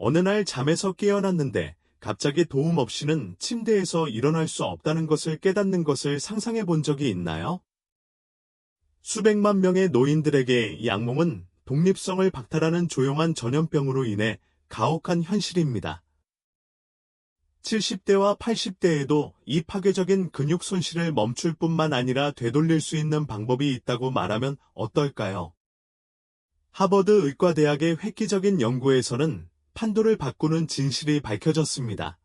어느 날 잠에서 깨어났는데 갑자기 도움 없이는 침대에서 일어날 수 없다는 것을 깨닫는 것을 상상해 본 적이 있나요? 수백만 명의 노인들에게 이 악몽은 독립성을 박탈하는 조용한 전염병으로 인해 가혹한 현실입니다. 70대와 80대에도 이 파괴적인 근육 손실을 멈출 뿐만 아니라 되돌릴 수 있는 방법이 있다고 말하면 어떨까요? 하버드 의과대학의 획기적인 연구에서는 판도를 바꾸는 진실이 밝혀졌습니다.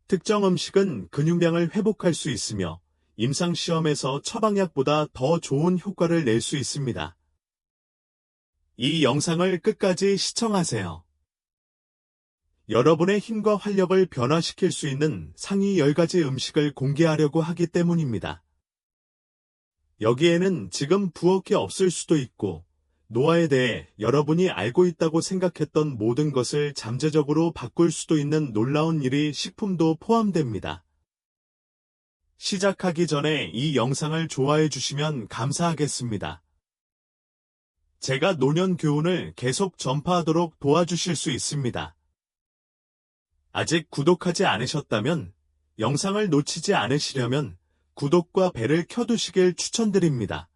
특정 음식은 근육량을 회복할 수 있으며 임상시험에서 처방약보다 더 좋은 효과를 낼 수 있습니다. 이 영상을 끝까지 시청하세요. 여러분의 힘과 활력을 변화시킬 수 있는 상위 10가지 음식을 공개하려고 하기 때문입니다. 여기에는 지금 부엌에 없을 수도 있고 노화에 대해 여러분이 알고 있다고 생각했던 모든 것을 잠재적으로 바꿀 수도 있는 놀라운 일이 식품도 포함됩니다. 시작하기 전에 이 영상을 좋아해 주시면 감사하겠습니다. 제가 노년 교훈을 계속 전파하도록 도와주실 수 있습니다. 아직 구독하지 않으셨다면 영상을 놓치지 않으시려면 구독과 벨을 켜두시길 추천드립니다.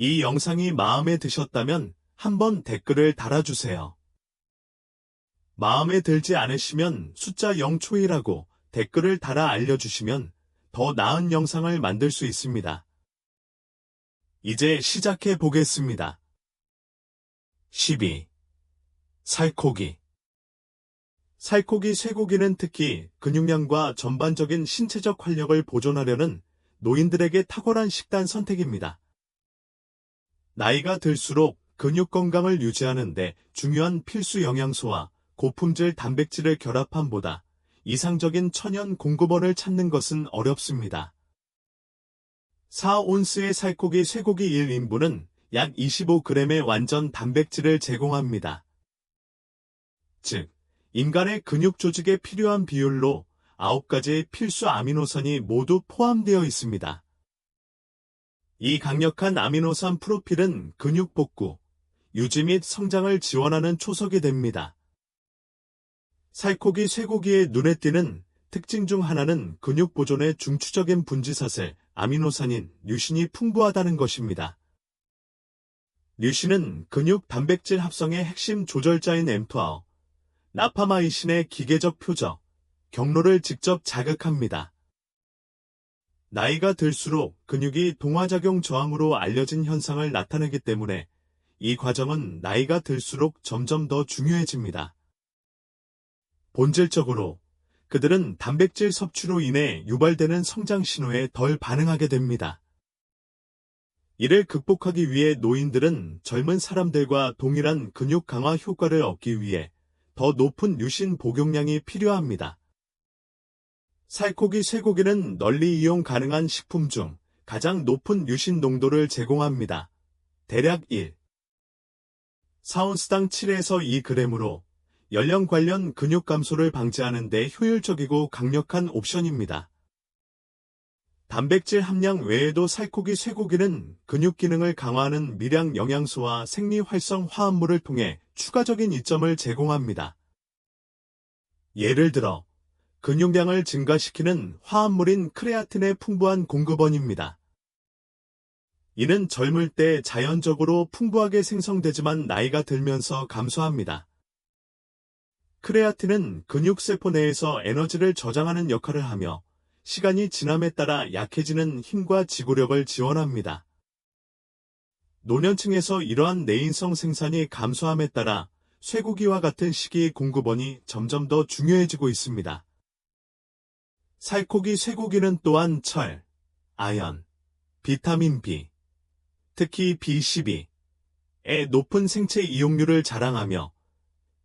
이 영상이 마음에 드셨다면 한번 댓글을 달아주세요. 마음에 들지 않으시면 숫자 0초이라고 댓글을 달아 알려주시면 더 나은 영상을 만들 수 있습니다. 이제 시작해 보겠습니다. 12. 살코기. 살코기 쇠고기는 특히 근육량과 전반적인 신체적 활력을 보존하려는 노인들에게 탁월한 식단 선택입니다. 나이가 들수록 근육 건강을 유지하는 데 중요한 필수 영양소와 고품질 단백질을 결합함보다 이상적인 천연 공급원을 찾는 것은 어렵습니다. 4온스의 살코기 쇠고기 1인분은 약 25g의 완전 단백질을 제공합니다. 즉, 인간의 근육 조직에 필요한 비율로 9가지의 필수 아미노산이 모두 포함되어 있습니다. 이 강력한 아미노산 프로필은 근육 복구, 유지 및 성장을 지원하는 초석이 됩니다. 살코기 쇠고기의 눈에 띄는 특징 중 하나는 근육 보존에 중추적인 분지사슬, 아미노산인 류신이 풍부하다는 것입니다. 류신은 근육 단백질 합성의 핵심 조절자인 mTOR, 라파마이신의 기계적 표적, 경로를 직접 자극합니다. 나이가 들수록 근육이 동화작용 저항으로 알려진 현상을 나타내기 때문에 이 과정은 나이가 들수록 점점 더 중요해집니다. 본질적으로 그들은 단백질 섭취로 인해 유발되는 성장 신호에 덜 반응하게 됩니다. 이를 극복하기 위해 노인들은 젊은 사람들과 동일한 근육 강화 효과를 얻기 위해 더 높은 류신 복용량이 필요합니다. 살코기 쇠고기는 널리 이용 가능한 식품 중 가장 높은 류신 농도를 제공합니다. 대략 1. 4온스당 7에서 2g으로 연령 관련 근육 감소를 방지하는 데 효율적이고 강력한 옵션입니다. 단백질 함량 외에도 살코기 쇠고기는 근육 기능을 강화하는 미량 영양소와 생리 활성 화합물을 통해 추가적인 이점을 제공합니다. 예를 들어 근육량을 증가시키는 화합물인 크레아틴의 풍부한 공급원입니다. 이는 젊을 때 자연적으로 풍부하게 생성되지만 나이가 들면서 감소합니다. 크레아틴은 근육세포 내에서 에너지를 저장하는 역할을 하며 시간이 지남에 따라 약해지는 힘과 지구력을 지원합니다. 노년층에서 이러한 내인성 생산이 감소함에 따라 쇠고기와 같은 식이 공급원이 점점 더 중요해지고 있습니다. 살코기 쇠고기는 또한 철, 아연, 비타민 B, 특히 B12의 높은 생체 이용률을 자랑하며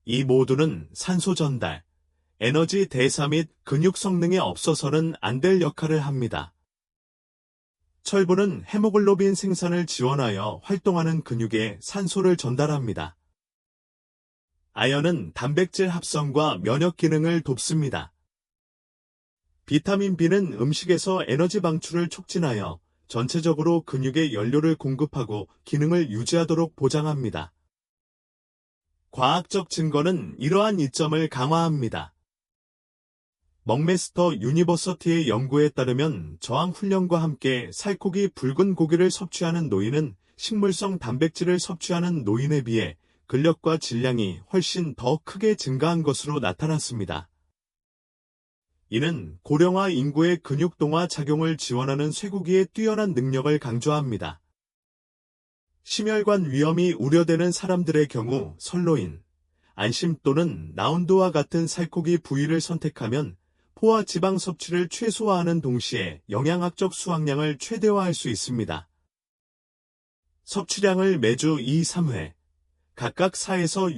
이 모두는 산소 전달, 에너지 대사 및 근육 성능에 없어서는 안 될 역할을 합니다. 철분은 헤모글로빈 생산을 지원하여 활동하는 근육에 산소를 전달합니다. 아연은 단백질 합성과 면역 기능을 돕습니다. 비타민 B는 음식에서 에너지 방출을 촉진하여 전체적으로 근육에 연료를 공급하고 기능을 유지하도록 보장합니다. 과학적 증거는 이러한 이점을 강화합니다. 먹메스터 유니버서티의 연구에 따르면 저항 훈련과 함께 살코기 붉은 고기를 섭취하는 노인은 식물성 단백질을 섭취하는 노인에 비해 근력과 질량이 훨씬 더 크게 증가한 것으로 나타났습니다. 이는 고령화 인구의 근육 동화 작용을 지원하는 쇠고기의 뛰어난 능력을 강조합니다. 심혈관 위험이 우려되는 사람들의 경우 설로인, 안심 또는 라운드와 같은 살코기 부위를 선택하면 포화 지방 섭취를 최소화하는 동시에 영양학적 수확량을 최대화할 수 있습니다. 섭취량을 매주 2-3회, 각각 4에서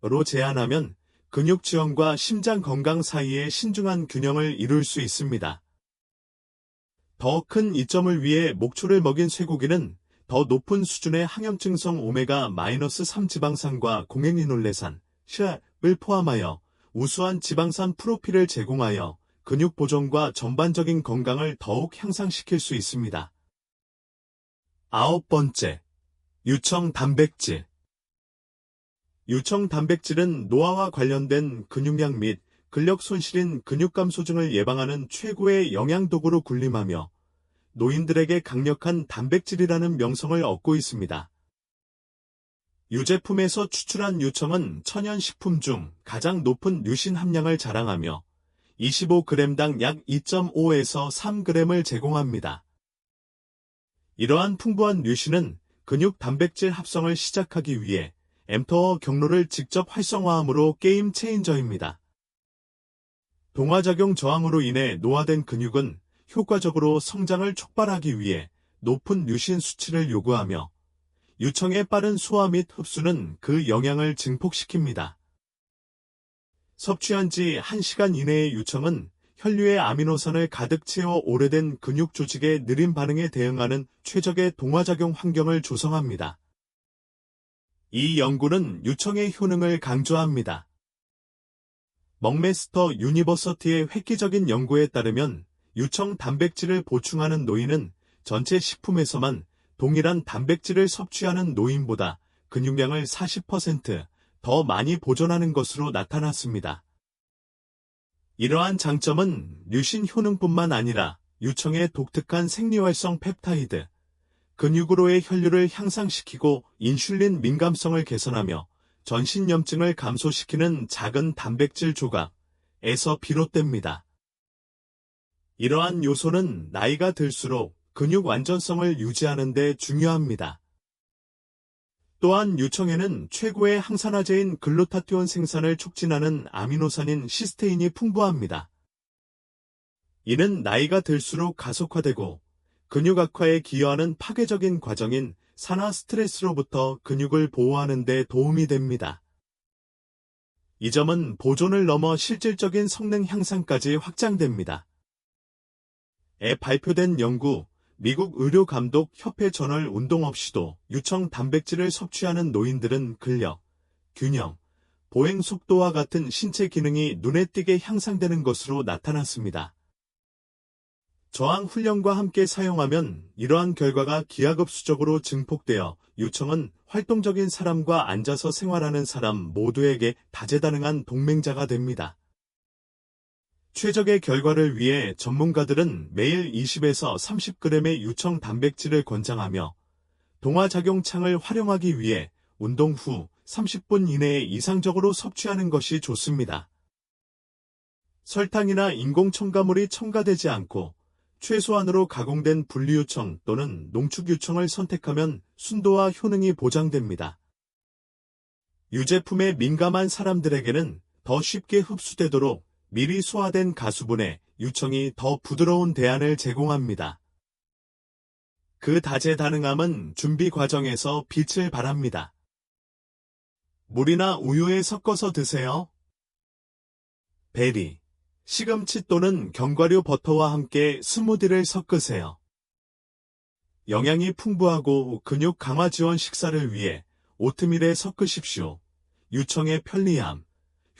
6온스로 제한하면 근육 지원과 심장 건강 사이의 신중한 균형을 이룰 수 있습니다. 더 큰 이점을 위해 목초를 먹인 쇠고기는 더 높은 수준의 항염증성 오메가-3 지방산과 공행리놀레산, 을 포함하여 우수한 지방산 프로필을 제공하여 근육 보존과 전반적인 건강을 더욱 향상시킬 수 있습니다. 9번째, 유청 단백질. 유청 단백질은 노화와 관련된 근육량 및 근력 손실인 근육 감소증을 예방하는 최고의 영양도구로 군림하며 노인들에게 강력한 단백질이라는 명성을 얻고 있습니다. 유제품에서 추출한 유청은 천연식품 중 가장 높은 류신 함량을 자랑하며 25g당 약 2.5에서 3g을 제공합니다. 이러한 풍부한 류신은 근육 단백질 합성을 시작하기 위해 엠터어 경로를 직접 활성화함으로 게임 체인저입니다. 동화작용 저항으로 인해 노화된 근육은 효과적으로 성장을 촉발하기 위해 높은 류신 수치를 요구하며 유청의 빠른 소화 및 흡수는 그 영향을 증폭시킵니다. 섭취한 지 1시간 이내의 유청은 혈류의 아미노산을 가득 채워 오래된 근육 조직의 느린 반응에 대응하는 최적의 동화작용 환경을 조성합니다. 이 연구는 유청의 효능을 강조합니다. 먹메스터 유니버서티의 획기적인 연구에 따르면 유청 단백질을 보충하는 노인은 전체 식품에서만 동일한 단백질을 섭취하는 노인보다 근육량을 40% 많이 보존하는 것으로 나타났습니다. 이러한 장점은 류신 효능뿐만 아니라 유청의 독특한 생리활성 펩타이드, 근육으로의 혈류를 향상시키고 인슐린 민감성을 개선하며 전신염증을 감소시키는 작은 단백질 조각에서 비롯됩니다. 이러한 요소는 나이가 들수록 근육 완전성을 유지하는 데 중요합니다. 또한 유청에는 최고의 항산화제인 글루타티온 생산을 촉진하는 아미노산인 시스테인이 풍부합니다. 이는 나이가 들수록 가속화되고 근육 악화에 기여하는 파괴적인 과정인 산화 스트레스로부터 근육을 보호하는 데 도움이 됩니다. 이 점은 보존을 넘어 실질적인 성능 향상까지 확장됩니다. 에 발표된 연구, 미국 의료감독협회 저널 운동 없이도 유청 단백질을 섭취하는 노인들은 근력, 균형, 보행 속도와 같은 신체 기능이 눈에 띄게 향상되는 것으로 나타났습니다. 저항 훈련과 함께 사용하면 이러한 결과가 기하급수적으로 증폭되어 유청은 활동적인 사람과 앉아서 생활하는 사람 모두에게 다재다능한 동맹자가 됩니다. 최적의 결과를 위해 전문가들은 매일 20에서 30g의 유청 단백질을 권장하며 동화작용창을 활용하기 위해 운동 후 30분 이내에 이상적으로 섭취하는 것이 좋습니다. 설탕이나 인공 첨가물이 첨가되지 않고 최소한으로 가공된 분리유청 또는 농축유청을 선택하면 순도와 효능이 보장됩니다. 유제품에 민감한 사람들에게는 더 쉽게 흡수되도록 미리 소화된 가수분해 유청이 더 부드러운 대안을 제공합니다. 그 다재다능함은 준비 과정에서 빛을 발합니다. 물이나 우유에 섞어서 드세요. 베리, 시금치 또는 견과류 버터와 함께 스무디를 섞으세요. 영양이 풍부하고 근육 강화 지원 식사를 위해 오트밀에 섞으십시오. 유청의 편리함,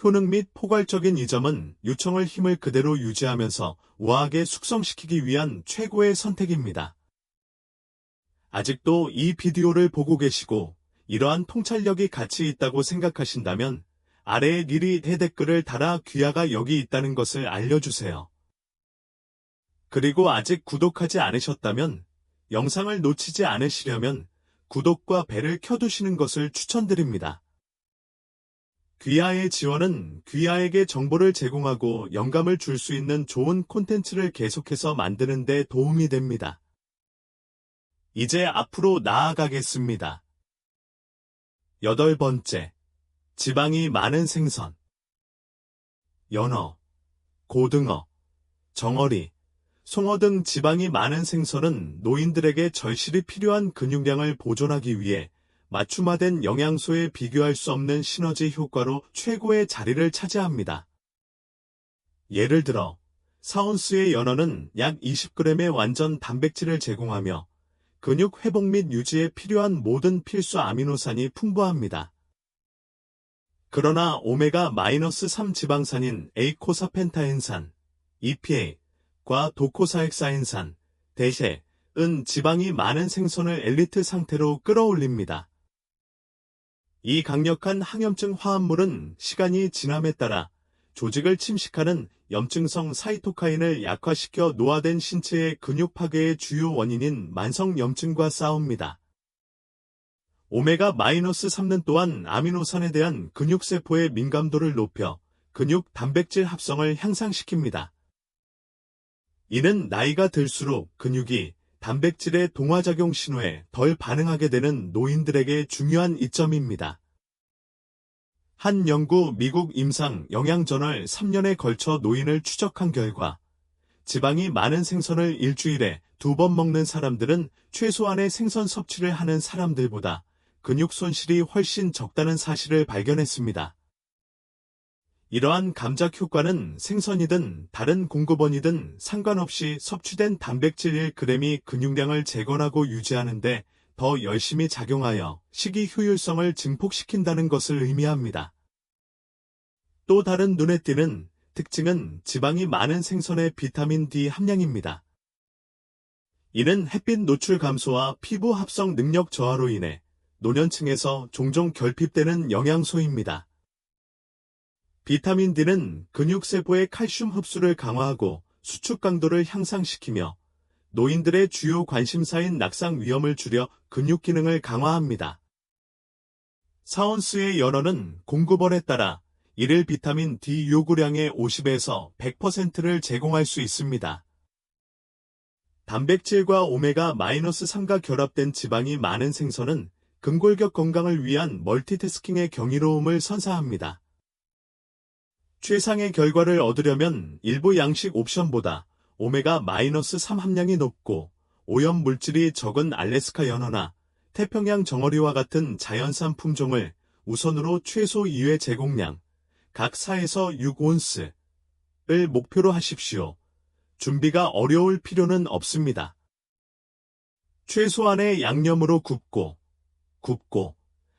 효능 및 포괄적인 이 점은 유청을 힘을 그대로 유지하면서 우아하게 숙성시키기 위한 최고의 선택입니다. 아직도 이 비디오를 보고 계시고 이러한 통찰력이 가치 있다고 생각하신다면 아래에 미리 댓글을 달아 귀하가 여기 있다는 것을 알려주세요. 그리고 아직 구독하지 않으셨다면 영상을 놓치지 않으시려면 구독과 벨을 켜두시는 것을 추천드립니다. 귀하의 지원은 귀하에게 정보를 제공하고 영감을 줄 수 있는 좋은 콘텐츠를 계속해서 만드는 데 도움이 됩니다. 이제 앞으로 나아가겠습니다. 8번째, 지방이 많은 생선. 연어, 고등어, 정어리, 송어 등 지방이 많은 생선은 노인들에게 절실히 필요한 근육량을 보존하기 위해 맞춤화된 영양소에 비교할 수 없는 시너지 효과로 최고의 자리를 차지합니다. 예를 들어 4온스의 연어는 약 20g의 완전 단백질을 제공하며 근육 회복 및 유지에 필요한 모든 필수 아미노산이 풍부합니다. 그러나 오메가-3 지방산인 에이코사펜타엔산, EPA과 도코사헥사엔산, 대셰은 지방이 많은 생선을 엘리트 상태로 끌어올립니다. 이 강력한 항염증 화합물은 시간이 지남에 따라 조직을 침식하는 염증성 사이토카인을 약화시켜 노화된 신체의 근육 파괴의 주요 원인인 만성 염증과 싸웁니다. 오메가-3는 또한 아미노산에 대한 근육세포의 민감도를 높여 근육 단백질 합성을 향상시킵니다. 이는 나이가 들수록 근육이 단백질의 동화작용 신호에 덜 반응하게 되는 노인들에게 중요한 이점입니다. 한 연구 미국 임상 영양저널 3년에 걸쳐 노인을 추적한 결과 지방이 많은 생선을 일주일에 2번 먹는 사람들은 최소한의 생선 섭취를 하는 사람들보다 근육 손실이 훨씬 적다는 사실을 발견했습니다. 이러한 감작 효과는 생선이든 다른 공급원이든 상관없이 섭취된 단백질 1g이 근육량을 재건하고 유지하는 데 더 열심히 작용하여 식이 효율성을 증폭시킨다는 것을 의미합니다. 또 다른 눈에 띄는 특징은 지방이 많은 생선의 비타민 D 함량입니다. 이는 햇빛 노출 감소와 피부 합성 능력 저하로 인해 노년층에서 종종 결핍되는 영양소입니다. 비타민 D는 근육세포의 칼슘 흡수를 강화하고 수축 강도를 향상시키며 노인들의 주요 관심사인 낙상 위험을 줄여 근육 기능을 강화합니다. 4온스의 연어는 공급원에 따라 일일 비타민 D 요구량의 50에서 100%를 제공할 수 있습니다. 단백질과 오메가-3가 결합된 지방이 많은 생선은 근골격 건강을 위한 멀티태스킹의 경이로움을 선사합니다. 최상의 결과를 얻으려면 일부 양식 옵션보다 오메가-3 함량이 높고 오염 물질이 적은 알래스카 연어나 태평양 정어리와 같은 자연산 품종을 우선으로 최소 2회 제공량, 각 4에서 6온스를 목표로 하십시오. 준비가 어려울 필요는 없습니다. 최소한의 양념으로 굽고,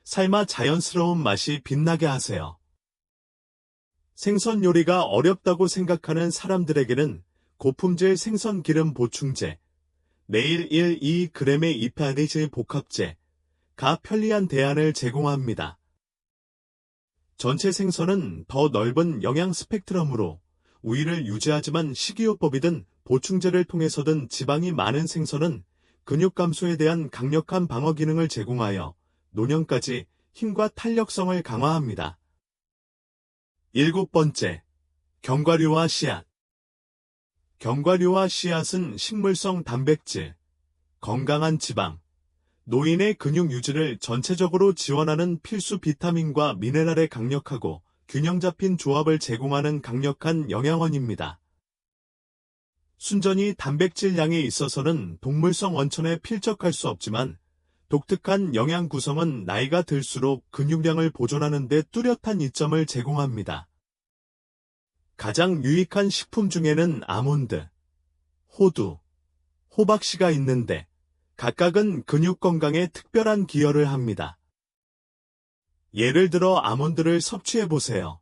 삶아 자연스러운 맛이 빛나게 하세요. 생선 요리가 어렵다고 생각하는 사람들에게는 고품질 생선 기름 보충제, 매일 1-2g의 이파리즈 복합제가 편리한 대안을 제공합니다. 전체 생선은 더 넓은 영양 스펙트럼으로 우위를 유지하지만 식이요법이든 보충제를 통해서든 지방이 많은 생선은 근육 감소에 대한 강력한 방어 기능을 제공하여 노년까지 힘과 탄력성을 강화합니다. 7번째, 견과류와 씨앗. 견과류와 씨앗은 식물성 단백질, 건강한 지방, 노인의 근육 유지를 전체적으로 지원하는 필수 비타민과 미네랄의 강력하고 균형 잡힌 조합을 제공하는 강력한 영양원입니다. 순전히 단백질 양에 있어서는 동물성 원천에 필적할 수 없지만 독특한 영양 구성은 나이가 들수록 근육량을 보존하는 데 뚜렷한 이점을 제공합니다. 가장 유익한 식품 중에는 아몬드, 호두, 호박씨가 있는데 각각은 근육 건강에 특별한 기여를 합니다. 예를 들어 아몬드를 섭취해보세요.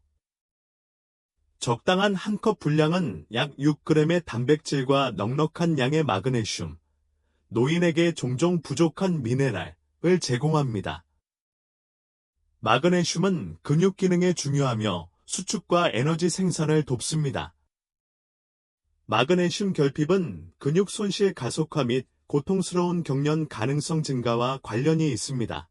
적당한 한 컵 분량은 약 6g의 단백질과 넉넉한 양의 마그네슘, 노인에게 종종 부족한 미네랄을 제공합니다. 마그네슘은 근육 기능에 중요하며 수축과 에너지 생산을 돕습니다. 마그네슘 결핍은 근육 손실 가속화 및 고통스러운 경련 가능성 증가와 관련이 있습니다.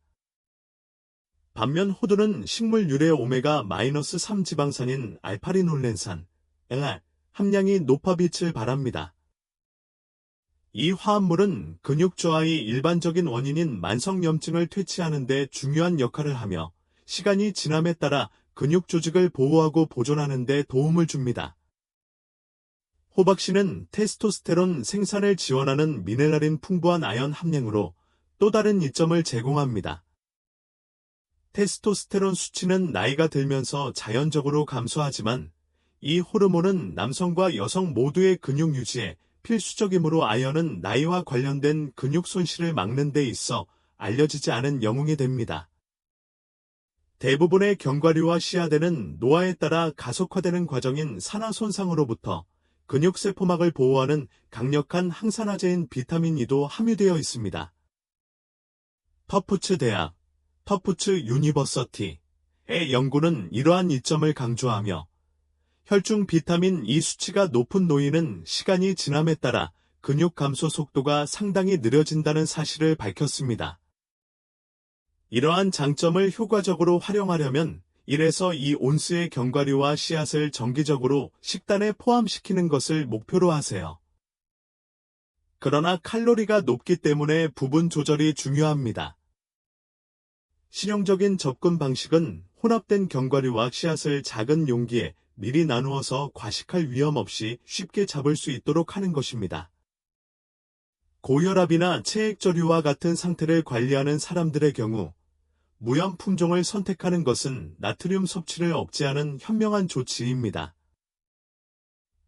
반면 호두는 식물 유래 오메가-3 지방산인 알파리놀렌산, LR, 함량이 높아 빛을 발합니다. 이 화합물은 근육 저하의 일반적인 원인인 만성염증을 퇴치하는 데 중요한 역할을 하며 시간이 지남에 따라 근육 조직을 보호하고 보존하는 데 도움을 줍니다. 호박씨는 테스토스테론 생산을 지원하는 미네랄인 풍부한 아연 함량으로 또 다른 이점을 제공합니다. 테스토스테론 수치는 나이가 들면서 자연적으로 감소하지만 이 호르몬은 남성과 여성 모두의 근육 유지에 필수적이므로 아연은 나이와 관련된 근육 손실을 막는 데 있어 알려지지 않은 영웅이 됩니다. 대부분의 견과류와 씨앗에는 노화에 따라 가속화되는 과정인 산화 손상으로부터 근육세포막을 보호하는 강력한 항산화제인 비타민 E도 함유되어 있습니다. 터프츠 대학, 터프츠 유니버서티의 연구는 이러한 이점을 강조하며 혈중 비타민 E 수치가 높은 노인은 시간이 지남에 따라 근육 감소 속도가 상당히 느려진다는 사실을 밝혔습니다. 이러한 장점을 효과적으로 활용하려면 1에서 2온스의 견과류와 씨앗을 정기적으로 식단에 포함시키는 것을 목표로 하세요. 그러나 칼로리가 높기 때문에 부분 조절이 중요합니다. 실용적인 접근 방식은 혼합된 견과류와 씨앗을 작은 용기에 미리 나누어서 과식할 위험 없이 쉽게 잡을 수 있도록 하는 것입니다. 고혈압이나 체액저류와 같은 상태를 관리하는 사람들의 경우 무염 품종을 선택하는 것은 나트륨 섭취를 억제하는 현명한 조치입니다.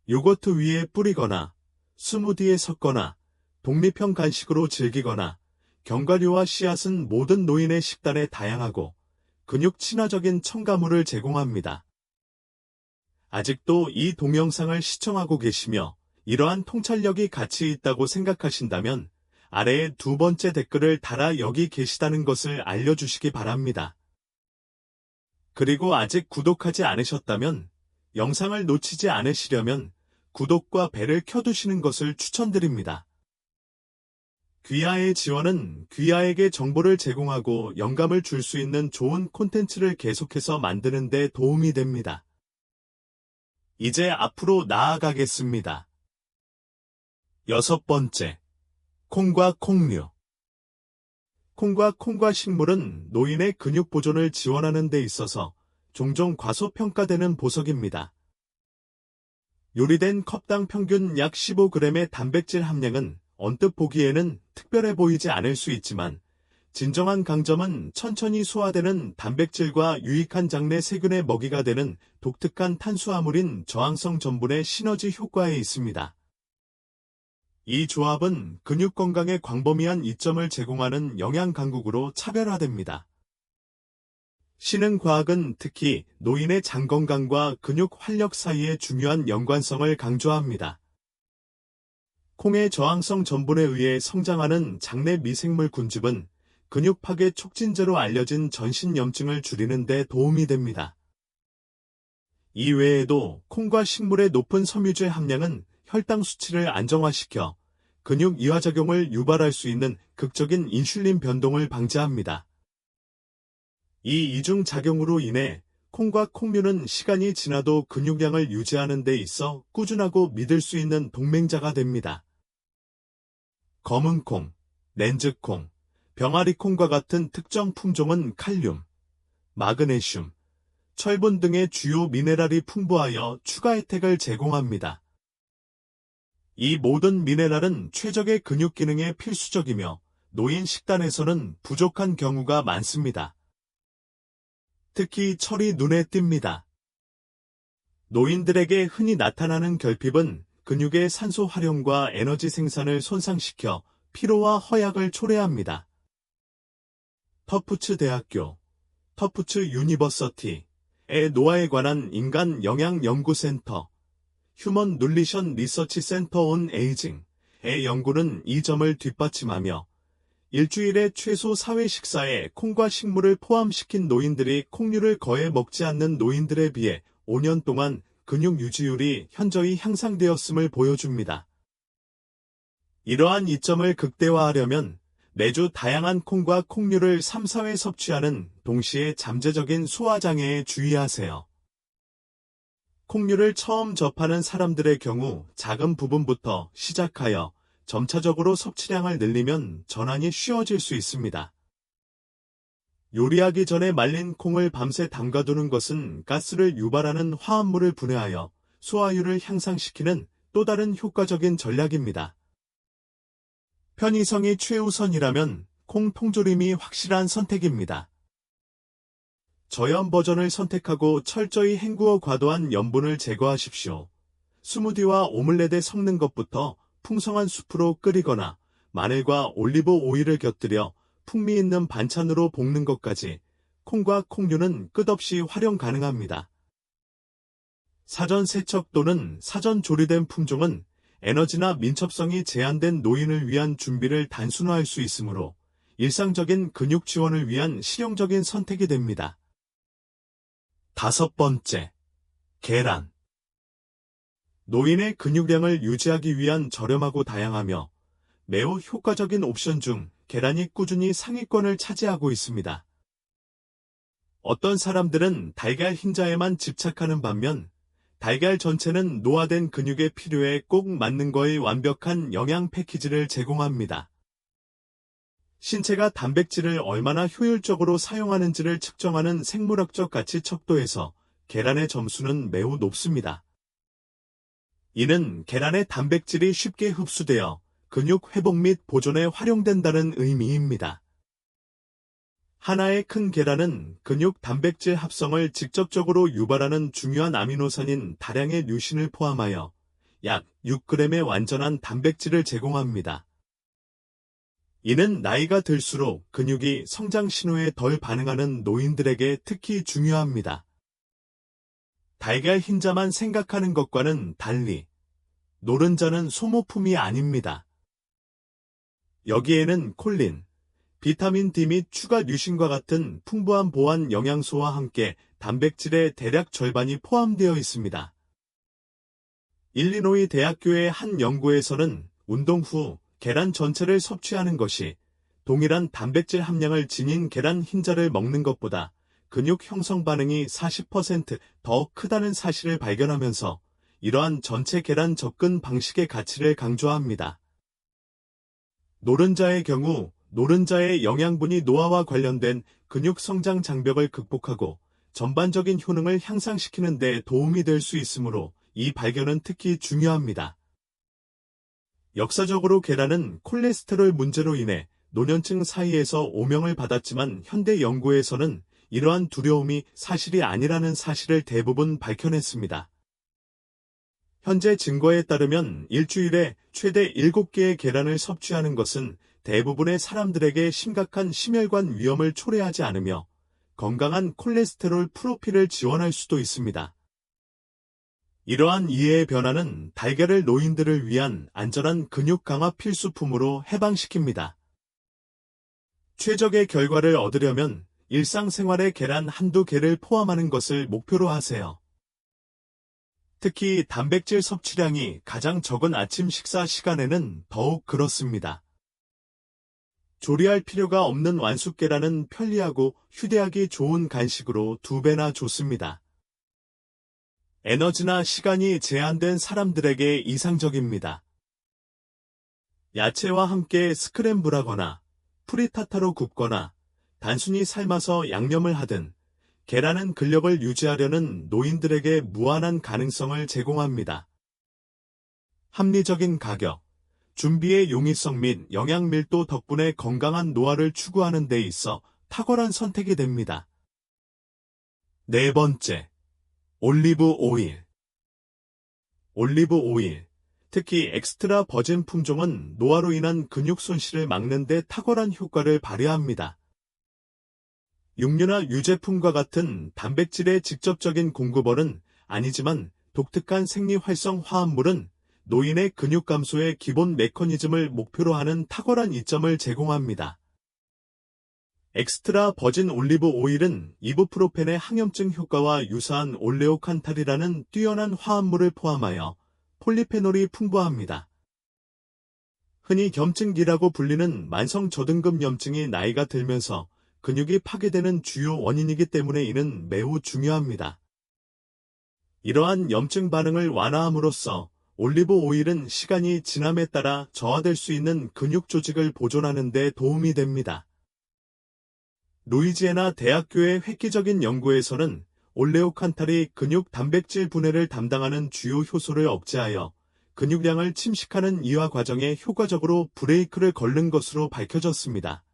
요거트 위에 뿌리거나 스무디에 섞거나 독립형 간식으로 즐기거나 견과류와 씨앗은 모든 노인의 식단에 다양하고 근육 친화적인 첨가물을 제공합니다. 아직도 이 동영상을 시청하고 계시며 이러한 통찰력이 가치 있다고 생각하신다면 아래에 두 번째 댓글을 달아 여기 계시다는 것을 알려주시기 바랍니다. 그리고 아직 구독하지 않으셨다면 영상을 놓치지 않으시려면 구독과 벨을 켜두시는 것을 추천드립니다. 귀하의 지원은 귀하에게 정보를 제공하고 영감을 줄 수 있는 좋은 콘텐츠를 계속해서 만드는 데 도움이 됩니다. 이제 앞으로 나아가겠습니다. 6번째, 콩과 콩류. 콩과 콩과식물은 노인의 근육 보존을 지원하는 데 있어서 종종 과소평가되는 보석입니다. 요리된 컵당 평균 약 15g의 단백질 함량은 언뜻 보기에는 특별해 보이지 않을 수 있지만 진정한 강점은 천천히 소화되는 단백질과 유익한 장내 세균의 먹이가 되는 독특한 탄수화물인 저항성 전분의 시너지 효과에 있습니다. 이 조합은 근육 건강에 광범위한 이점을 제공하는 영양 강국으로 차별화됩니다. 신흥과학은 특히 노인의 장 건강과 근육 활력 사이의 중요한 연관성을 강조합니다. 콩의 저항성 전분에 의해 성장하는 장내 미생물 군집은 근육 파괴 촉진제로 알려진 전신염증을 줄이는 데 도움이 됩니다. 이 외에도 콩과 식물의 높은 섬유질 함량은 혈당 수치를 안정화시켜 근육 이완작용을 유발할 수 있는 극적인 인슐린 변동을 방지합니다. 이 이중 작용으로 인해 콩과 콩류는 시간이 지나도 근육량을 유지하는 데 있어 꾸준하고 믿을 수 있는 동맹자가 됩니다. 검은콩, 렌즈콩, 병아리콩과 같은 특정 품종은 칼륨, 마그네슘, 철분 등의 주요 미네랄이 풍부하여 추가 혜택을 제공합니다. 이 모든 미네랄은 최적의 근육 기능에 필수적이며 노인 식단에서는 부족한 경우가 많습니다. 특히 철이 눈에 띕니다. 노인들에게 흔히 나타나는 결핍은 근육의 산소 활용과 에너지 생산을 손상시켜 피로와 허약을 초래합니다. 터프츠 대학교, 터프츠 유니버서티의 노화에 관한 인간 영양 연구센터, 휴먼 눌리션 리서치 센터 온 에이징의 연구는 이 점을 뒷받침하며 일주일에 최소 4회 식사에 콩과 식물을 포함시킨 노인들이 콩류를 거의 먹지 않는 노인들에 비해 5년 동안 근육 유지율이 현저히 향상되었음을 보여줍니다. 이러한 이점을 극대화하려면 매주 다양한 콩과 콩류를 3, 4회 섭취하는 동시에 잠재적인 소화장애에 주의하세요. 콩류를 처음 접하는 사람들의 경우 작은 부분부터 시작하여 점차적으로 섭취량을 늘리면 전환이 쉬워질 수 있습니다. 요리하기 전에 말린 콩을 밤새 담가두는 것은 가스를 유발하는 화합물을 분해하여 소화율을 향상시키는 또 다른 효과적인 전략입니다. 편의성이 최우선이라면 콩 통조림이 확실한 선택입니다. 저염 버전을 선택하고 철저히 헹구어 과도한 염분을 제거하십시오. 스무디와 오믈렛에 섞는 것부터 풍성한 수프로 끓이거나 마늘과 올리브 오일을 곁들여 풍미 있는 반찬으로 볶는 것까지 콩과 콩류는 끝없이 활용 가능합니다. 사전 세척 또는 사전 조리된 품종은 에너지나 민첩성이 제한된 노인을 위한 준비를 단순화할 수 있으므로 일상적인 근육 지원을 위한 실용적인 선택이 됩니다. 5번째, 계란. 노인의 근육량을 유지하기 위한 저렴하고 다양하며 매우 효과적인 옵션 중 계란이 꾸준히 상위권을 차지하고 있습니다. 어떤 사람들은 달걀 흰자에만 집착하는 반면 달걀 전체는 노화된 근육의 필요에 꼭 맞는 거의 완벽한 영양 패키지를 제공합니다. 신체가 단백질을 얼마나 효율적으로 사용하는지를 측정하는 생물학적 가치 척도에서 계란의 점수는 매우 높습니다. 이는 계란의 단백질이 쉽게 흡수되어 근육 회복 및 보존에 활용된다는 의미입니다. 하나의 큰 계란은 근육 단백질 합성을 직접적으로 유발하는 중요한 아미노산인 다량의 류신을 포함하여 약 6g의 완전한 단백질을 제공합니다. 이는 나이가 들수록 근육이 성장 신호에 덜 반응하는 노인들에게 특히 중요합니다. 달걀 흰자만 생각하는 것과는 달리 노른자는 소모품이 아닙니다. 여기에는 콜린, 비타민 D 및 추가 류신과 같은 풍부한 보완 영양소와 함께 단백질의 대략 절반이 포함되어 있습니다. 일리노이 대학교의 한 연구에서는 운동 후 계란 전체를 섭취하는 것이 동일한 단백질 함량을 지닌 계란 흰자를 먹는 것보다 근육 형성 반응이 40% 더 크다는 사실을 발견하면서 이러한 전체 계란 접근 방식의 가치를 강조합니다. 노른자의 경우 노른자의 영양분이 노화와 관련된 근육 성장 장벽을 극복하고 전반적인 효능을 향상시키는 데 도움이 될 수 있으므로 이 발견은 특히 중요합니다. 역사적으로 계란은 콜레스테롤 문제로 인해 노년층 사이에서 오명을 받았지만 현대 연구에서는 이러한 두려움이 사실이 아니라는 사실을 대부분 밝혀냈습니다. 현재 증거에 따르면 일주일에 최대 7개의 계란을 섭취하는 것은 대부분의 사람들에게 심각한 심혈관 위험을 초래하지 않으며 건강한 콜레스테롤 프로필을 지원할 수도 있습니다. 이러한 이해의 변화는 달걀을 노인들을 위한 안전한 근육 강화 필수품으로 해방시킵니다. 최적의 결과를 얻으려면 일상생활에 계란 한두 개를 포함하는 것을 목표로 하세요. 특히 단백질 섭취량이 가장 적은 아침 식사 시간에는 더욱 그렇습니다. 조리할 필요가 없는 완숙 계란은 편리하고 휴대하기 좋은 간식으로 2배나 좋습니다. 에너지나 시간이 제한된 사람들에게 이상적입니다. 야채와 함께 스크램블하거나 프리타타로 굽거나 단순히 삶아서 양념을 하든 계란은 근력을 유지하려는 노인들에게 무한한 가능성을 제공합니다. 합리적인 가격, 준비의 용이성 및 영양 밀도 덕분에 건강한 노화를 추구하는 데 있어 탁월한 선택이 됩니다. 4번째, 올리브 오일. 올리브 오일, 특히 엑스트라 버진 품종은 노화로 인한 근육 손실을 막는 데 탁월한 효과를 발휘합니다. 육류나 유제품과 같은 단백질의 직접적인 공급원은 아니지만 독특한 생리활성 화합물은 노인의 근육 감소의 기본 메커니즘을 목표로 하는 탁월한 이점을 제공합니다. 엑스트라 버진 올리브 오일은 이부프로펜의 항염증 효과와 유사한 올레오칸탈이라는 뛰어난 화합물을 포함하여 폴리페놀이 풍부합니다. 흔히 겸증기라고 불리는 만성 저등급 염증이 나이가 들면서 근육이 파괴되는 주요 원인이기 때문에 이는 매우 중요합니다. 이러한 염증 반응을 완화함으로써 올리브 오일은 시간이 지남에 따라 저하될 수 있는 근육 조직을 보존하는 데 도움이 됩니다. 루이지애나 대학교의 획기적인 연구에서는 올레오칸탈이 근육 단백질 분해를 담당하는 주요 효소를 억제하여 근육량을 침식하는 이화 과정에 효과적으로 브레이크를 걸는 것으로 밝혀졌습니다.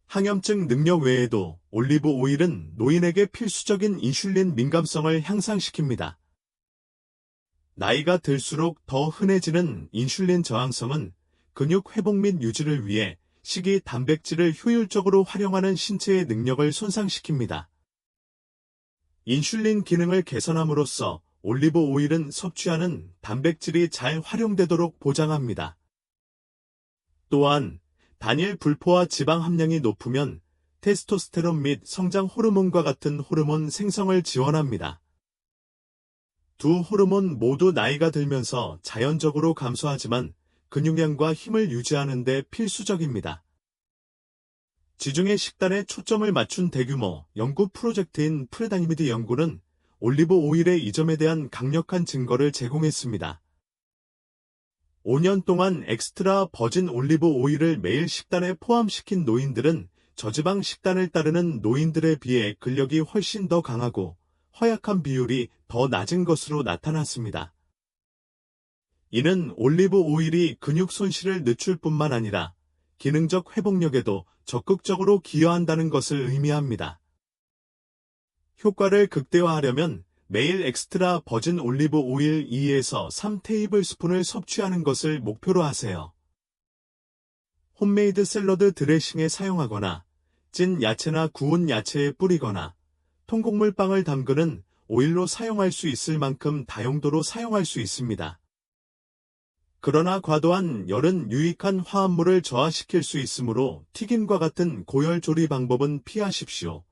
항염증 능력 외에도 올리브 오일은 노인에게 필수적인 인슐린 민감성을 향상시킵니다. 나이가 들수록 더 흔해지는 인슐린 저항성은 근육 회복 및 유지를 위해 식이 단백질을 효율적으로 활용하는 신체의 능력을 손상시킵니다. 인슐린 기능을 개선함으로써 올리브 오일은 섭취하는 단백질이 잘 활용되도록 보장합니다. 또한 단일 불포화 지방 함량이 높으면 테스토스테론 및 성장 호르몬과 같은 호르몬 생성을 지원합니다. 두 호르몬 모두 나이가 들면서 자연적으로 감소하지만 근육량과 힘을 유지하는 데 필수적입니다. 지중해 식단에 초점을 맞춘 대규모 연구 프로젝트인 프레다니미드 연구는 올리브 오일의 이 점에 대한 강력한 증거를 제공했습니다. 5년 동안 엑스트라 버진 올리브 오일을 매일 식단에 포함시킨 노인들은 저지방 식단을 따르는 노인들에 비해 근력이 훨씬 더 강하고 허약한 비율이 더 낮은 것으로 나타났습니다. 이는 올리브 오일이 근육 손실을 늦출 뿐만 아니라 기능적 회복력에도 적극적으로 기여한다는 것을 의미합니다. 효과를 극대화하려면 매일 엑스트라 버진 올리브 오일 2에서 3테이블스푼을 섭취하는 것을 목표로 하세요. 홈메이드 샐러드 드레싱에 사용하거나 찐 야채나 구운 야채에 뿌리거나 통곡물 빵을 담그는 오일로 사용할 수 있을 만큼 다용도로 사용할 수 있습니다. 그러나 과도한 열은 유익한 화합물을 저하시킬 수 있으므로 튀김과 같은 고열 조리 방법은 피하십시오.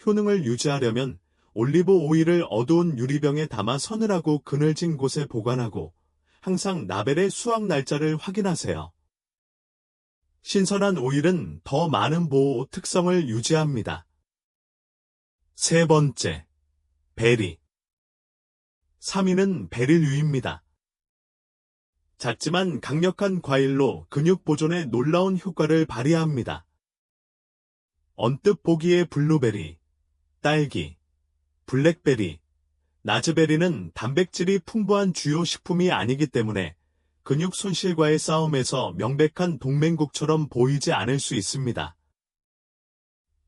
효능을 유지하려면 올리브 오일을 어두운 유리병에 담아 서늘하고 그늘진 곳에 보관하고 항상 라벨의 수확 날짜를 확인하세요. 신선한 오일은 더 많은 보호 특성을 유지합니다. 세 번째, 베리. 3위는 베리류입니다. 작지만 강력한 과일로 근육 보존에 놀라운 효과를 발휘합니다. 언뜻 보기에 블루베리, 딸기, 블랙베리, 라즈베리는 단백질이 풍부한 주요 식품이 아니기 때문에 근육 손실과의 싸움에서 명백한 동맹국처럼 보이지 않을 수 있습니다.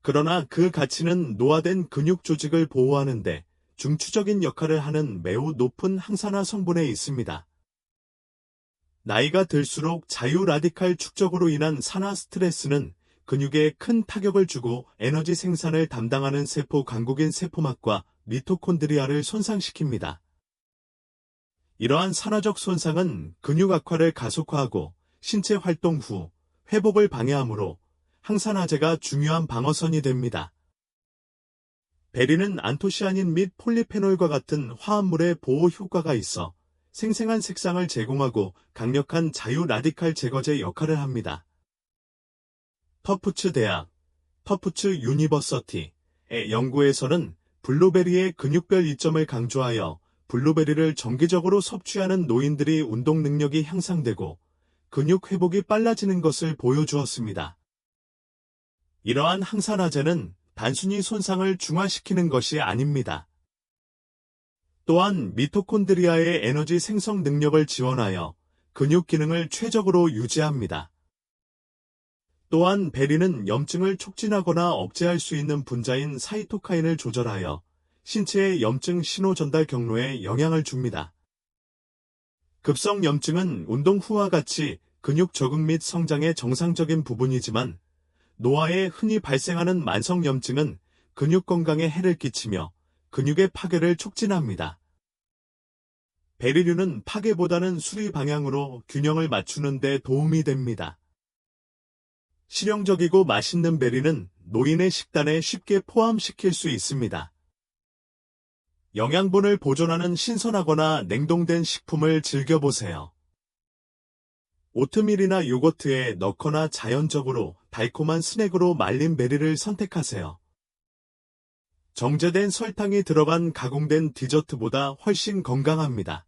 그러나 그 가치는 노화된 근육 조직을 보호하는 데 중추적인 역할을 하는 매우 높은 항산화 성분에 있습니다. 나이가 들수록 자유 라디칼 축적으로 인한 산화 스트레스는 근육에 큰 타격을 주고 에너지 생산을 담당하는 세포 강국인 세포막과 미토콘드리아를 손상시킵니다. 이러한 산화적 손상은 근육 악화를 가속화하고 신체 활동 후 회복을 방해하므로 항산화제가 중요한 방어선이 됩니다. 베리는 안토시아닌 및 폴리페놀과 같은 화합물의 보호 효과가 있어 생생한 색상을 제공하고 강력한 자유 라디칼 제거제 역할을 합니다. 터프츠 대학, 터프츠 유니버서티의 연구에서는 블루베리의 근육별 이점을 강조하여 블루베리를 정기적으로 섭취하는 노인들이 운동 능력이 향상되고 근육 회복이 빨라지는 것을 보여주었습니다. 이러한 항산화제는 단순히 손상을 중화시키는 것이 아닙니다. 또한 미토콘드리아의 에너지 생성 능력을 지원하여 근육 기능을 최적으로 유지합니다. 또한 베리는 염증을 촉진하거나 억제할 수 있는 분자인 사이토카인을 조절하여 신체의 염증 신호 전달 경로에 영향을 줍니다. 급성 염증은 운동 후와 같이 근육 적응 및 성장의 정상적인 부분이지만 노화에 흔히 발생하는 만성 염증은 근육 건강에 해를 끼치며 근육의 파괴를 촉진합니다. 베리류는 파괴보다는 수리 방향으로 균형을 맞추는 데 도움이 됩니다. 실용적이고 맛있는 베리는 노인의 식단에 쉽게 포함시킬 수 있습니다. 영양분을 보존하는 신선하거나 냉동된 식품을 즐겨보세요. 오트밀이나 요거트에 넣거나 자연적으로 달콤한 스낵으로 말린 베리를 선택하세요. 정제된 설탕이 들어간 가공된 디저트보다 훨씬 건강합니다.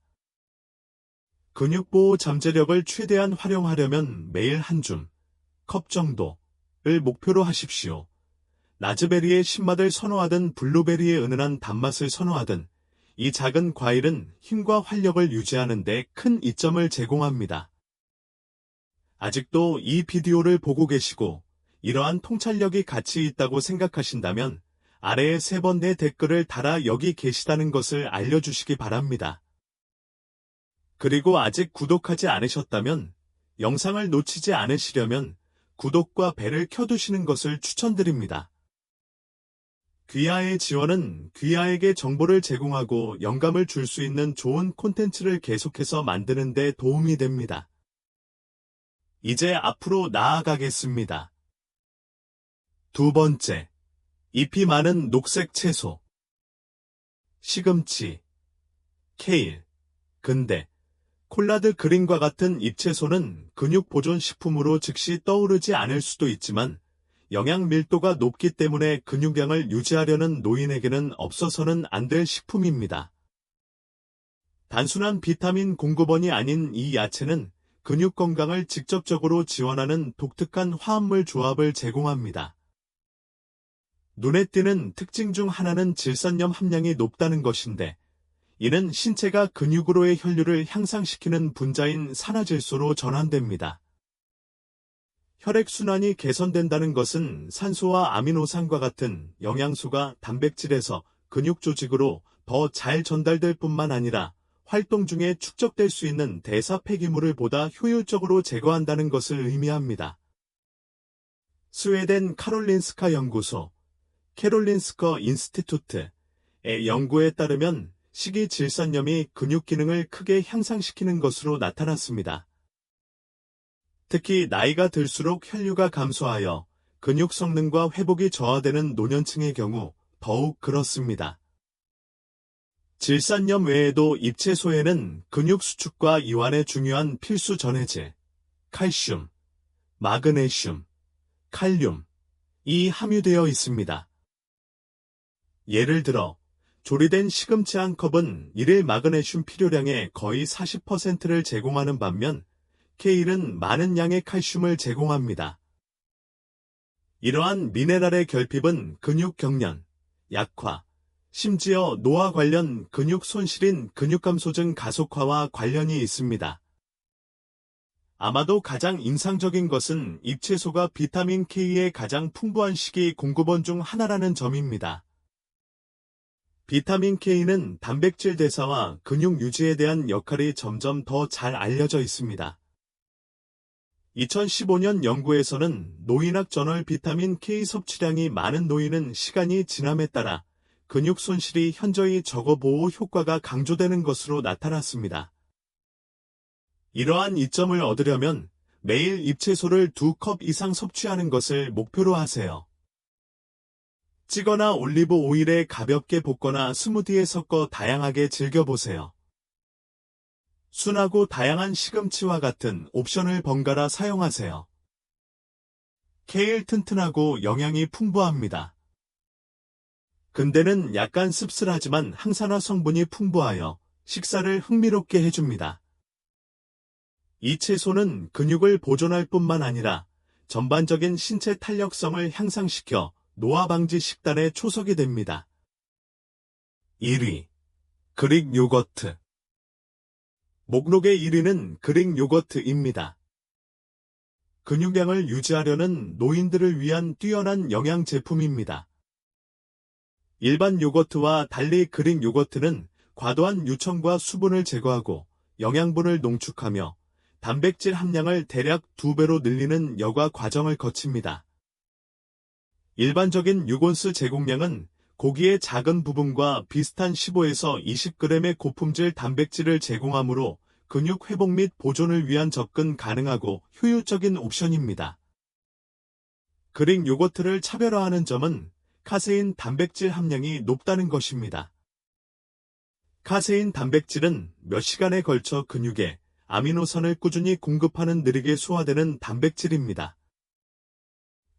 근육보호 잠재력을 최대한 활용하려면 매일 한 컵 정도를 목표로 하십시오. 라즈베리의 신맛을 선호하든 블루베리의 은은한 단맛을 선호하든 이 작은 과일은 힘과 활력을 유지하는 데 큰 이점을 제공합니다. 아직도 이 비디오를 보고 계시고 이러한 통찰력이 가치 있다고 생각하신다면 아래에 3번 내 댓글을 달아 여기 계시다는 것을 알려주시기 바랍니다. 그리고 아직 구독하지 않으셨다면 영상을 놓치지 않으시려면 구독과 벨을 켜두시는 것을 추천드립니다. 귀하의 지원은 귀하에게 정보를 제공하고 영감을 줄 수 있는 좋은 콘텐츠를 계속해서 만드는 데 도움이 됩니다. 이제 앞으로 나아가겠습니다. 두 번째, 잎이 많은 녹색 채소. 시금치, 케일, 근대, 콜라드 그린과 같은 잎채소는 근육 보존 식품으로 즉시 떠오르지 않을 수도 있지만 영양 밀도가 높기 때문에 근육량을 유지하려는 노인에게는 없어서는 안 될 식품입니다. 단순한 비타민 공급원이 아닌 이 야채는 근육 건강을 직접적으로 지원하는 독특한 화합물 조합을 제공합니다. 눈에 띄는 특징 중 하나는 질산염 함량이 높다는 것인데 이는 신체가 근육으로의 혈류를 향상시키는 분자인 산화질소로 전환됩니다. 혈액순환이 개선된다는 것은 산소와 아미노산과 같은 영양소가 단백질에서 근육 조직으로 더 잘 전달될 뿐만 아니라 활동 중에 축적될 수 있는 대사 폐기물을 보다 효율적으로 제거한다는 것을 의미합니다. 스웨덴 카롤린스카 연구소, 캐롤린스커 인스티투트의 연구에 따르면 식이질산염이 근육 기능을 크게 향상시키는 것으로 나타났습니다. 특히 나이가 들수록 혈류가 감소하여 근육 성능과 회복이 저하되는 노년층의 경우 더욱 그렇습니다. 질산염 외에도 잎채소에는 근육 수축과 이완에 중요한 필수 전해질, 칼슘, 마그네슘, 칼륨이 함유되어 있습니다. 예를 들어 조리된 시금치 한 컵은 일일 마그네슘 필요량의 거의 40%를 제공하는 반면 케일은 많은 양의 칼슘을 제공합니다. 이러한 미네랄의 결핍은 근육 경련, 약화, 심지어 노화 관련 근육 손실인 근육감소증 가속화와 관련이 있습니다. 아마도 가장 인상적인 것은 잎채소가 비타민 K의 가장 풍부한 식이 공급원 중 하나라는 점입니다. 비타민 K는 단백질 대사와 근육 유지에 대한 역할이 점점 더 잘 알려져 있습니다. 2015년 연구에서는 노인학 저널 비타민 K 섭취량이 많은 노인은 시간이 지남에 따라 근육 손실이 현저히 적어 보호 효과가 강조되는 것으로 나타났습니다. 이러한 이점을 얻으려면 매일 잎채소를 2컵 이상 섭취하는 것을 목표로 하세요. 찌거나 올리브 오일에 가볍게 볶거나 스무디에 섞어 다양하게 즐겨보세요. 순하고 다양한 시금치와 같은 옵션을 번갈아 사용하세요. 케일 튼튼하고 영양이 풍부합니다. 근대는 약간 씁쓸하지만 항산화 성분이 풍부하여 식사를 흥미롭게 해줍니다. 이 채소는 근육을 보존할 뿐만 아니라 전반적인 신체 탄력성을 향상시켜 노화 방지 식단의 초석이 됩니다. 1위. 그릭 요거트. 목록의 1위는 그릭 요거트입니다. 근육량을 유지하려는 노인들을 위한 뛰어난 영양 제품입니다. 일반 요거트와 달리 그릭 요거트는 과도한 유청과 수분을 제거하고 영양분을 농축하며 단백질 함량을 대략 2배로 늘리는 여과 과정을 거칩니다. 일반적인 6온스 제공량은 고기의 작은 부분과 비슷한 15에서 20g의 고품질 단백질을 제공하므로 근육 회복 및 보존을 위한 접근 가능하고 효율적인 옵션입니다. 그릭 요거트를 차별화하는 점은 카세인 단백질 함량이 높다는 것입니다. 카세인 단백질은 몇 시간에 걸쳐 근육에 아미노산을 꾸준히 공급하는 느리게 소화되는 단백질입니다.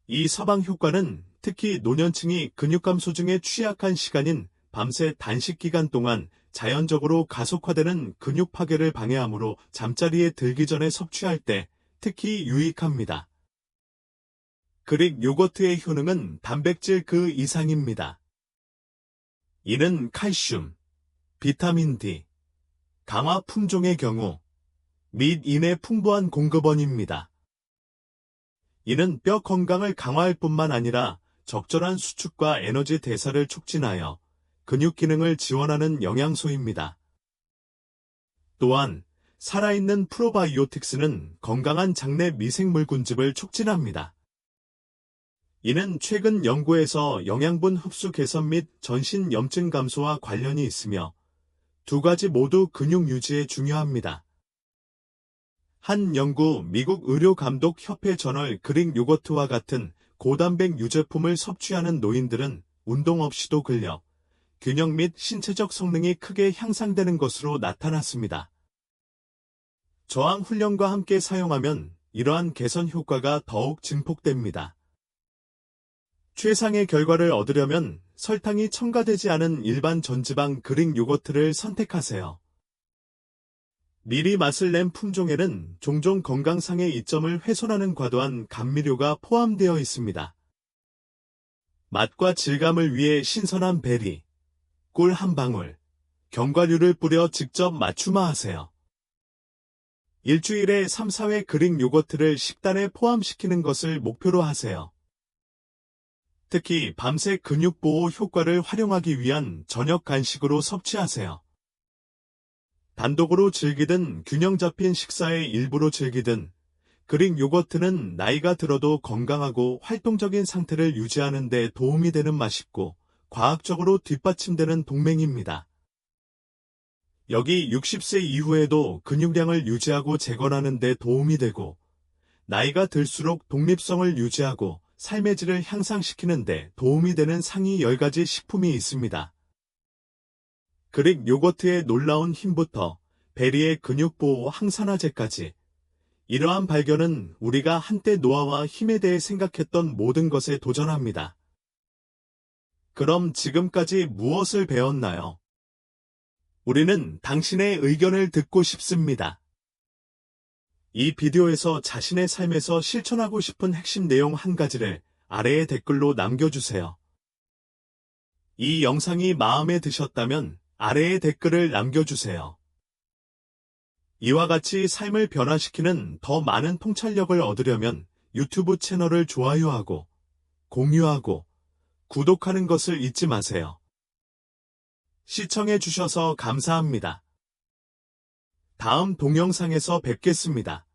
이 서방 효과는 특히 노년층이 근육 감소 중에 취약한 시간인 밤새 단식 기간 동안 자연적으로 가속화되는 근육 파괴를 방해하므로 잠자리에 들기 전에 섭취할 때 특히 유익합니다. 그릭 요거트의 효능은 단백질 그 이상입니다. 이는 칼슘, 비타민 D, 강화 품종의 경우 및 인의 풍부한 공급원입니다. 이는 뼈 건강을 강화할 뿐만 아니라 적절한 수축과 에너지 대사를 촉진하여 근육 기능을 지원하는 영양소입니다. 또한 살아있는 프로바이오틱스는 건강한 장내 미생물 군집을 촉진합니다. 이는 최근 연구에서 영양분 흡수 개선 및 전신 염증 감소와 관련이 있으며 두 가지 모두 근육 유지에 중요합니다. 한 연구 미국 의료감독협회 저널 그릭 요거트와 같은 고단백 유제품을 섭취하는 노인들은 운동 없이도 근력, 균형 및 신체적 성능이 크게 향상되는 것으로 나타났습니다. 저항 훈련과 함께 사용하면 이러한 개선 효과가 더욱 증폭됩니다. 최상의 결과를 얻으려면 설탕이 첨가되지 않은 일반 전지방 그릭 요거트를 선택하세요. 미리 맛을 낸 품종에는 종종 건강상의 이점을 훼손하는 과도한 감미료가 포함되어 있습니다. 맛과 질감을 위해 신선한 베리, 꿀 한 방울, 견과류를 뿌려 직접 맞춤화하세요. 일주일에 3, 4회 그릭 요거트를 식단에 포함시키는 것을 목표로 하세요. 특히 밤새 근육 보호 효과를 활용하기 위한 저녁 간식으로 섭취하세요. 단독으로 즐기든 균형 잡힌 식사의 일부로 즐기든 그릭 요거트는 나이가 들어도 건강하고 활동적인 상태를 유지하는 데 도움이 되는 맛있고 과학적으로 뒷받침되는 동맹입니다. 여기 60세 이후에도 근육량을 유지하고 재건하는 데 도움이 되고 나이가 들수록 독립성을 유지하고 삶의 질을 향상시키는 데 도움이 되는 상위 10가지 식품이 있습니다. 그릭 요거트의 놀라운 힘부터 베리의 근육보호 항산화제까지 이러한 발견은 우리가 한때 노화와 힘에 대해 생각했던 모든 것에 도전합니다. 그럼 지금까지 무엇을 배웠나요? 우리는 당신의 의견을 듣고 싶습니다. 이 비디오에서 자신의 삶에서 실천하고 싶은 핵심 내용 한 가지를 아래의 댓글로 남겨주세요. 이 영상이 마음에 드셨다면 아래에 댓글을 남겨주세요. 이와 같이 삶을 변화시키는 더 많은 통찰력을 얻으려면 유튜브 채널을 좋아요하고 공유하고 구독하는 것을 잊지 마세요. 시청해주셔서 감사합니다. 다음 동영상에서 뵙겠습니다.